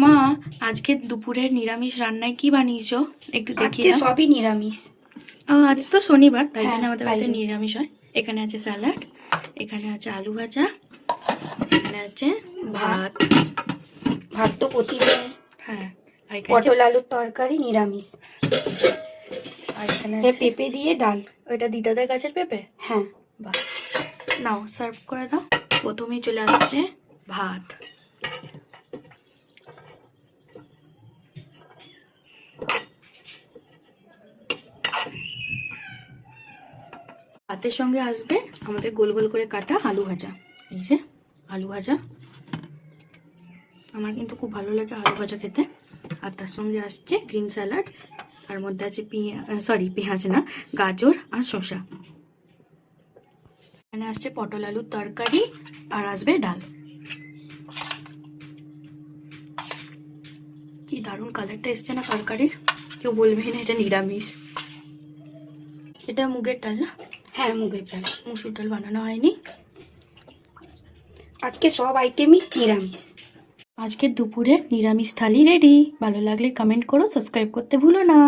মা, আজকে দুপুরের নিরামিষ রান্নায় কি বানিয়েছো একটু দেখি। আজকে সবই নিরামিষ। আজ তো শনিবার, তাই জন্য হ্যাঁ, আমাদের তাই বাড়িতে জন্য। নিরামিষ হয়। এখানে আছে স্যালাড, এখানে আছে আলু ভাজা, এখানে আছে ভাত। ভাত তো প্রতিদিন। হ্যাঁ, আর এখানে আছে পটল আলুর তরকারি নিরামিষ। আর এখানে এ আছে পেঁপে দিয়ে ডাল। ওইটা দিদাদের গাছের পেঁপে। হ্যাঁ, বাহ, নাও সার্ভ করে দাও। প্রথমেই চলে আসছে ভাত। ভাতের সঙ্গে আসবে আমাদের গোল গোল করে কাটা আলু ভাজা। এই যে আলু ভাজা, আমার কিন্তু খুব ভালো লাগে আলু ভাজা খেতে। আর তার সঙ্গে আসছে গ্রিন স্যালাড, তার মধ্যে আছে পেঁয়াজ না, গাজর আর শসা। এখানে আসছে পটল আলুর তরকারি, আর আসবে ডাল। কি দারুণ কালারটা এসছে না তরকারির, কেউ বলবে না এটা নিরামিষ। এটা মুগের ডাল না? হ্যাঁ, মুগের ডাল। মুসুর ডাল বানানো হয়নি। আজকে সব আইটেমই নিরামিষ। আজকে দুপুরে নিরামিষ থালি রেডি। ভালো লাগলে কমেন্ট করো, সাবস্ক্রাইব করতে ভুলো না।